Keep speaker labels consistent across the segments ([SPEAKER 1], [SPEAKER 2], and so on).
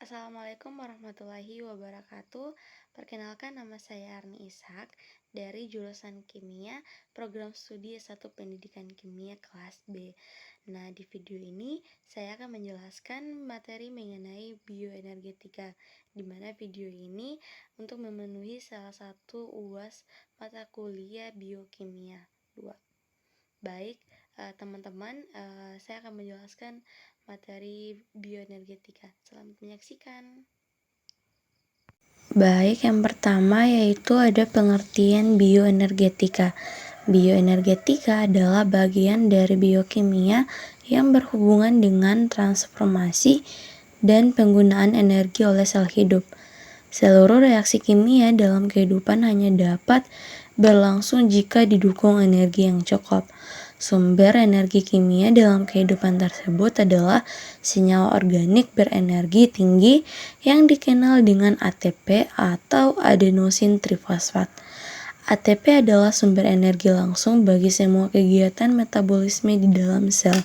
[SPEAKER 1] Assalamualaikum warahmatullahi wabarakatuh. Perkenalkan, nama saya Arni Ishak dari jurusan Kimia, program studi S1 Pendidikan Kimia kelas B. Nah, di video ini saya akan menjelaskan materi mengenai bioenergetika, di mana video ini untuk memenuhi salah satu UAS mata kuliah biokimia 2. Baik, teman-teman, saya akan menjelaskan materi bioenergetika. Selamat menyaksikan. Baik, yang pertama yaitu ada pengertian bioenergetika. Bioenergetika adalah bagian dari biokimia yang berhubungan dengan transformasi dan penggunaan energi oleh sel hidup. Seluruh reaksi kimia dalam kehidupan hanya dapat berlangsung jika didukung energi yang cukup. Sumber energi kimia dalam kehidupan tersebut adalah senyawa organik berenergi tinggi yang dikenal dengan ATP atau adenosin trifosfat. ATP adalah sumber energi langsung bagi semua kegiatan metabolisme di dalam sel.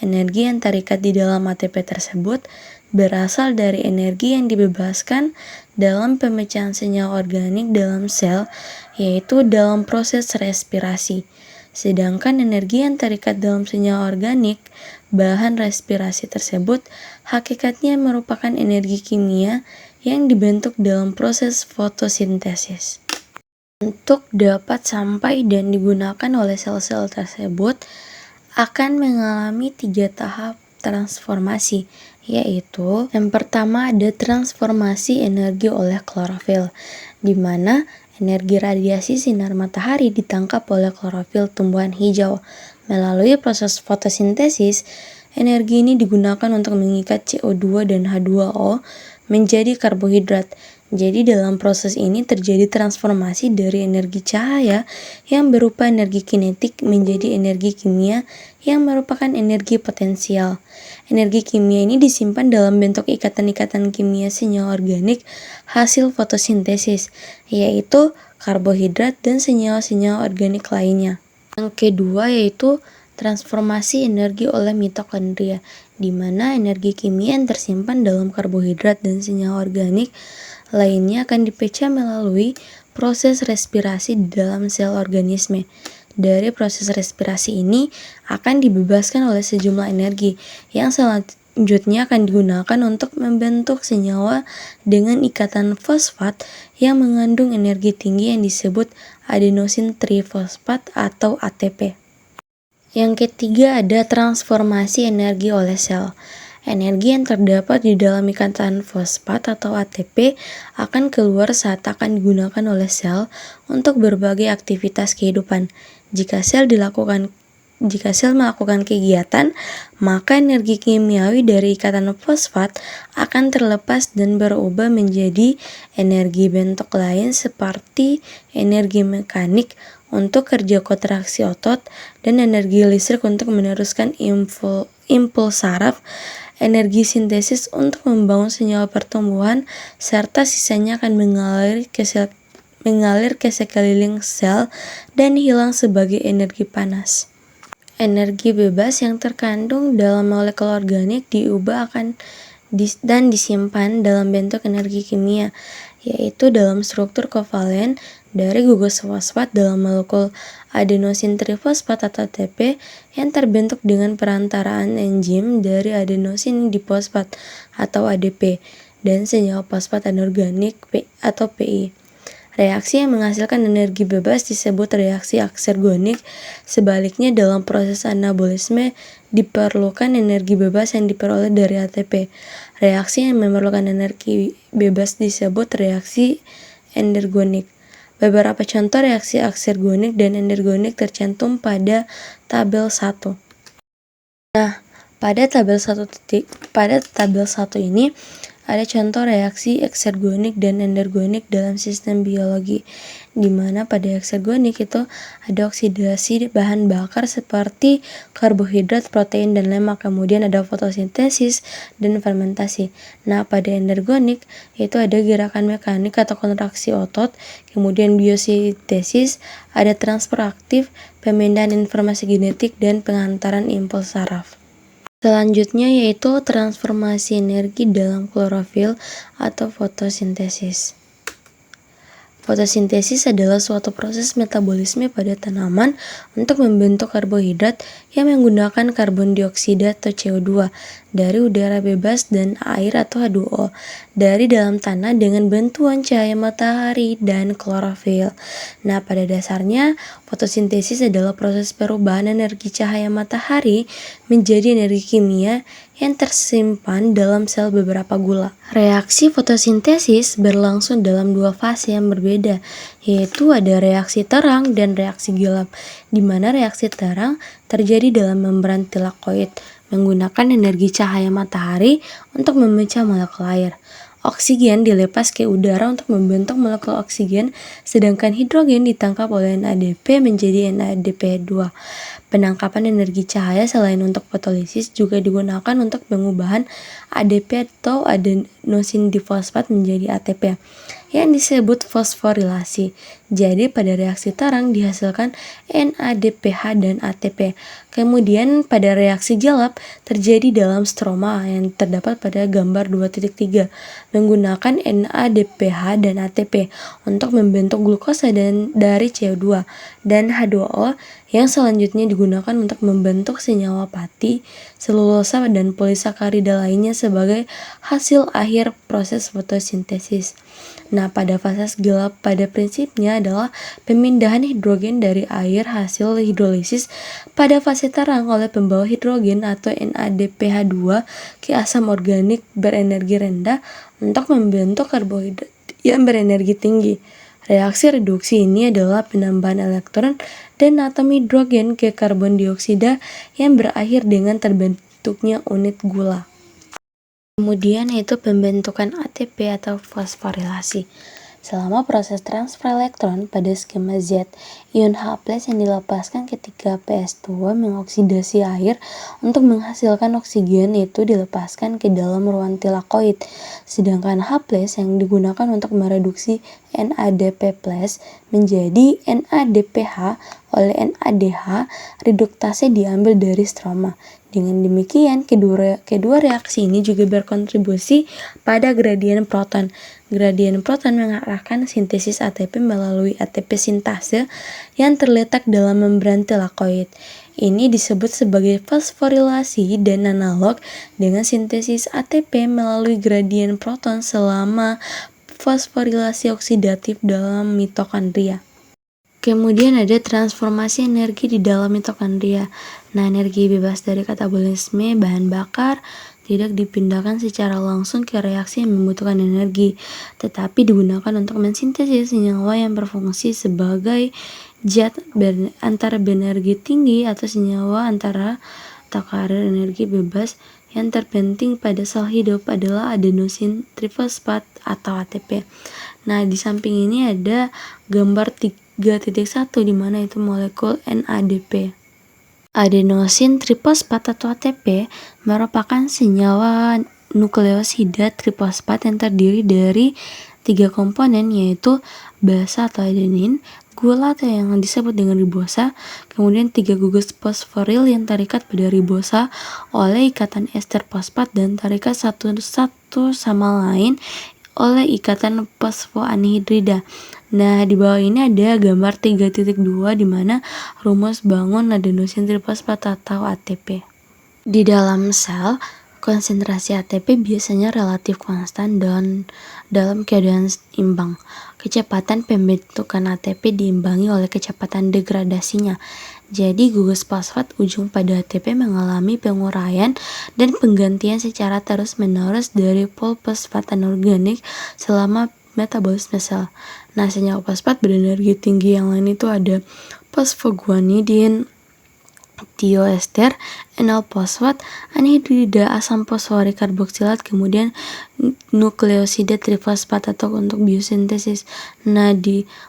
[SPEAKER 1] Energi yang terikat di dalam ATP tersebut berasal dari energi yang dibebaskan dalam pemecahan senyawa organik dalam sel, yaitu dalam proses respirasi. Sedangkan energi yang terikat dalam senyawa organik, bahan respirasi tersebut, hakikatnya merupakan energi kimia yang dibentuk dalam proses fotosintesis. Untuk dapat sampai dan digunakan oleh sel-sel tersebut, akan mengalami 3 tahap transformasi, yaitu yang pertama ada transformasi energi oleh klorofil, di mana energi radiasi sinar matahari ditangkap oleh klorofil tumbuhan hijau. Melalui proses fotosintesis, energi ini digunakan untuk mengikat CO2 dan H2O menjadi karbohidrat. Jadi dalam proses ini terjadi transformasi dari energi cahaya yang berupa energi kinetik menjadi energi kimia yang merupakan energi potensial. Energi kimia ini disimpan dalam bentuk ikatan-ikatan kimia senyawa organik hasil fotosintesis, yaitu karbohidrat dan senyawa-senyawa organik lainnya. Yang kedua yaitu transformasi energi oleh mitokondria, di mana energi kimia yang tersimpan dalam karbohidrat dan senyawa organik lainnya akan dipecah melalui proses respirasi di dalam sel organisme. Dari proses respirasi ini akan dibebaskan oleh sejumlah energi yang selanjutnya akan digunakan untuk membentuk senyawa dengan ikatan fosfat yang mengandung energi tinggi yang disebut adenosin trifosfat atau ATP. Yang ketiga ada transformasi energi oleh sel. Energi yang terdapat di dalam ikatan fosfat atau ATP akan keluar saat akan digunakan oleh sel untuk berbagai aktivitas kehidupan. Jika sel melakukan kegiatan, maka energi kimiawi dari ikatan fosfat akan terlepas dan berubah menjadi energi bentuk lain seperti energi mekanik untuk kerja kontraksi otot dan energi listrik untuk meneruskan impuls saraf, energi sintesis untuk membangun senyawa pertumbuhan, serta sisanya akan mengalir ke sekeliling sel dan hilang sebagai energi panas. Energi bebas yang terkandung dalam molekul organik diubah dan disimpan dalam bentuk energi kimia, yaitu dalam struktur kovalen dari gugus fosfat dalam molekul adenosin trifosfat atau ATP yang terbentuk dengan perantaraan enzim dari adenosin difosfat atau ADP dan senyawa fosfat anorganik atau PI. Reaksi yang menghasilkan energi bebas disebut reaksi eksergonik. Sebaliknya, dalam proses anabolisme diperlukan energi bebas yang diperoleh dari ATP. Reaksi yang memerlukan energi bebas disebut reaksi endergonik. Beberapa contoh reaksi eksergonik dan endergonik tercantum pada tabel 1. Nah, pada tabel 1 ini ada contoh reaksi eksergonik dan endergonik dalam sistem biologi, di mana pada eksergonik itu ada oksidasi bahan bakar seperti karbohidrat, protein, dan lemak. Kemudian ada fotosintesis dan fermentasi. Nah, pada endergonik itu ada gerakan mekanik atau kontraksi otot, kemudian biosintesis, ada transfer aktif, pemindahan informasi genetik, dan pengantaran impuls saraf. Selanjutnya yaitu transformasi energi dalam klorofil atau fotosintesis. Fotosintesis adalah suatu proses metabolisme pada tanaman untuk membentuk karbohidrat yang menggunakan karbon dioksida atau CO2 dari udara bebas dan air atau H2O dari dalam tanah dengan bantuan cahaya matahari dan klorofil. Nah, pada dasarnya fotosintesis adalah proses perubahan energi cahaya matahari menjadi energi kimia yang tersimpan dalam sel beberapa gula. Reaksi fotosintesis berlangsung dalam dua fase yang berbeda, yaitu ada reaksi terang dan reaksi gelap, di mana reaksi terang terjadi dalam membran tilakoid menggunakan energi cahaya matahari untuk memecah molekul air. Oksigen dilepas ke udara untuk membentuk molekul oksigen, sedangkan hidrogen ditangkap oleh NADP menjadi NADPH2. Penangkapan energi cahaya selain untuk fotolisis juga digunakan untuk pengubahan ADP atau adenosin difosfat menjadi ATP yang disebut fosforilasi. Jadi pada reaksi terang dihasilkan NADPH dan ATP. Kemudian pada reaksi gelap terjadi dalam stroma yang terdapat pada gambar 2.3 menggunakan NADPH dan ATP untuk membentuk glukosa dari CO2 dan H2O yang selanjutnya digunakan untuk membentuk senyawa pati, selulosa, dan polisakarida lainnya sebagai hasil akhir proses fotosintesis. Nah, pada fase gelap pada prinsipnya adalah pemindahan hidrogen dari air hasil hidrolisis pada fase terang oleh pembawa hidrogen atau NADPH2 ke asam organik berenergi rendah untuk membentuk karbohidrat yang berenergi tinggi. Reaksi reduksi ini adalah penambahan elektron dan atom hidrogen ke karbon dioksida yang berakhir dengan terbentuknya unit gula. Kemudian yaitu pembentukan ATP atau fosforilasi. Selama proses transfer elektron pada skema Z, ion H+ yang dilepaskan ketika PS2 mengoksidasi air untuk menghasilkan oksigen itu dilepaskan ke dalam ruang tilakoid. Sedangkan H+ yang digunakan untuk mereduksi NADP+ menjadi NADPH oleh NADH, reduktase diambil dari stroma. Dengan demikian, kedua reaksi ini juga berkontribusi pada gradien proton. Gradien proton mengarahkan sintesis ATP melalui ATP sintase yang terletak dalam membran tilakoid. Ini disebut sebagai fosforilasi dan analog dengan sintesis ATP melalui gradien proton selama fosforilasi oksidatif dalam mitokondria. Kemudian ada transformasi energi di dalam mitokondria. Nah, energi bebas dari katabolisme bahan bakar tidak dipindahkan secara langsung ke reaksi yang membutuhkan energi, tetapi digunakan untuk mensintesis senyawa yang berfungsi sebagai zat antara berenergi tinggi atau senyawa antara takarar energi bebas. Yang terpenting pada sel hidup adalah adenosin trifosfat atau ATP. Nah, di samping ini ada gambar 3.1 di mana itu molekul NADP. Adenosin trifosfat atau ATP merupakan senyawa nukleosida trifosfat yang terdiri dari 3 komponen, yaitu basa atau adenin, gula atau yang disebut dengan ribosa, kemudian 3 gugus fosforil yang terikat pada ribosa oleh ikatan ester fosfat dan terikat satu sama lain oleh ikatan fosfoanhidrida. Nah, di bawah ini ada gambar 3.2 di mana rumus bangun adenosin trifosfat atau ATP. Di dalam sel, konsentrasi ATP biasanya relatif konstan dan dalam keadaan imbang. Kecepatan pembentukan ATP diimbangi oleh kecepatan degradasinya. Jadi gugus fosfat ujung pada ATP mengalami penguraian dan penggantian secara terus-menerus dari pol fosfat anorganik selama metabolisme sel. Nah, senyawa fosfat berenergi tinggi yang lain itu ada fosfoguanidin, tioester, enal-fosfat, anhidrida asam fosforik karboksilat, kemudian nukleosida trifosfat atau untuk biosintesis. Nah,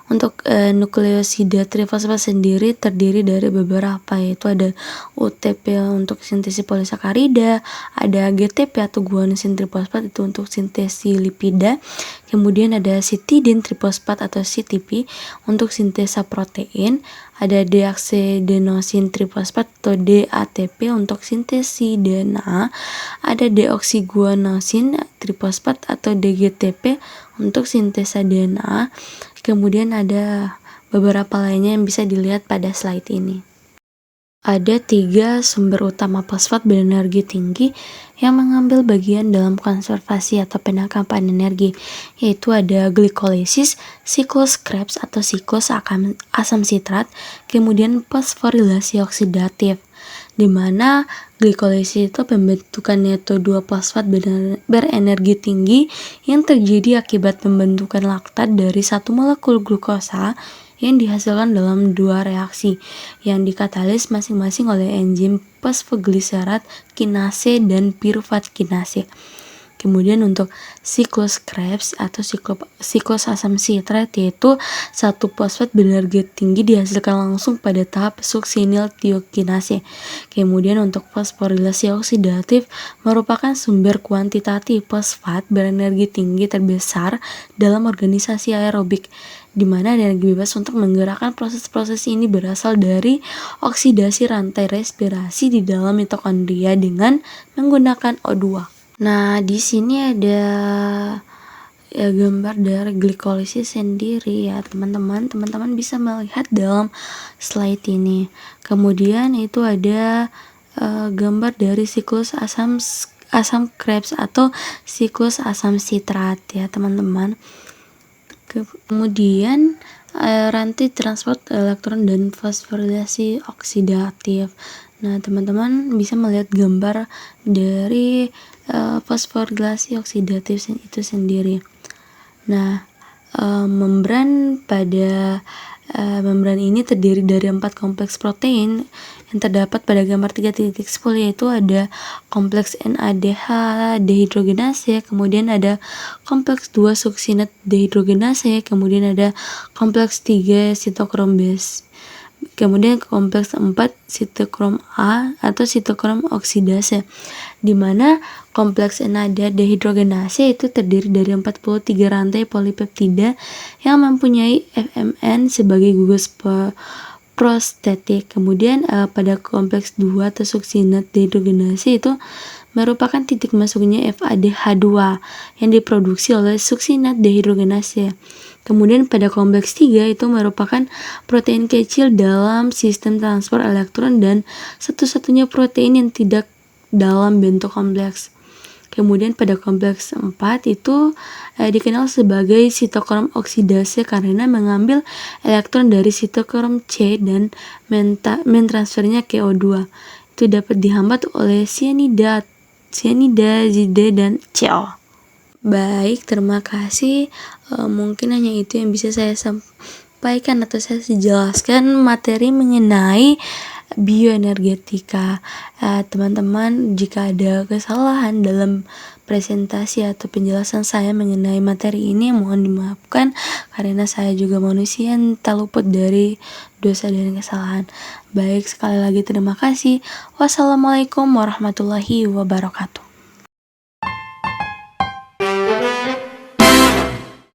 [SPEAKER 1] untuk nukleosida trifosfat sendiri terdiri dari beberapa, yaitu ada UTP untuk sintesis polisakarida, ada GTP atau guanosin trifosfat itu untuk sintesis lipida, Kemudian ada citidin trifosfat atau CTP untuk sintesa protein, ada deoksydenosin trifosfat atau DATP untuk sintesi DNA, ada deoksiguanosin trifosfat atau DGTP untuk sintesa DNA. Kemudian ada beberapa lainnya yang bisa dilihat pada slide ini. Ada 3 sumber utama fosfat berenergi tinggi yang mengambil bagian dalam konservasi atau penangkapan energi, yaitu ada glikolisis, siklus Krebs atau siklus asam sitrat, kemudian fosforilasi oksidatif, di mana glikolisis itu pembentukan neto-2 fosfat berenergi tinggi yang terjadi akibat pembentukan laktat dari satu molekul glukosa yang dihasilkan dalam 2 reaksi yang dikatalis masing-masing oleh enzim fosfogliserat kinase dan piruvat kinase. Kemudian untuk siklus Krebs atau siklus asam sitrat, yaitu satu fosfat berenergi tinggi dihasilkan langsung pada tahap suksinil tiokinase. Kemudian untuk fosforilasi oksidatif merupakan sumber kuantitatif fosfat berenergi tinggi terbesar dalam organisasi aerobik, di mana energi bebas untuk menggerakkan proses-proses ini berasal dari oksidasi rantai respirasi di dalam mitokondria dengan menggunakan O2. Nah, di sini ada gambar dari glikolisis sendiri ya, teman-teman. Teman-teman bisa melihat dalam slide ini. Kemudian itu ada gambar dari siklus asam Krebs atau siklus asam sitrat ya, teman-teman. Kemudian rantai transport elektron dan fosforilasi oksidatif. Nah, teman-teman bisa melihat gambar dari fosforilasi oksidatif itu sendiri. Nah, membran ini terdiri dari 4 kompleks protein yang terdapat pada gambar 3.10, yaitu ada kompleks NADH dehidrogenase, kemudian ada kompleks 2 suksinat dehidrogenase, kemudian ada kompleks 3 sitokrom base, kemudian kompleks 4 sitokrom A atau sitokrom oksidase, di mana kompleks NADH dehidrogenase itu terdiri dari 43 rantai polipeptida yang mempunyai FMN sebagai gugus prostetik. Kemudian pada kompleks 2 atau suksinat dehidrogenase itu merupakan titik masuknya FADH2 yang diproduksi oleh suksinat dehidrogenase. Kemudian pada kompleks 3 itu merupakan protein kecil dalam sistem transport elektron dan satu-satunya protein yang tidak dalam bentuk kompleks. Kemudian pada kompleks 4 itu dikenal sebagai sitokrom oksidase karena mengambil elektron dari sitokrom C dan mentransfernya ke O2. Itu dapat dihambat oleh cyanida, Z, dan CO. Baik, terima kasih. Mungkin hanya itu yang bisa saya sampaikan atau saya jelaskan materi mengenai bioenergetika. Teman-teman, jika ada kesalahan dalam presentasi atau penjelasan saya mengenai materi ini, mohon dimaafkan karena saya juga manusia yang tak luput dari dosa dan kesalahan. Baik, sekali lagi terima kasih. Wassalamualaikum warahmatullahi wabarakatuh.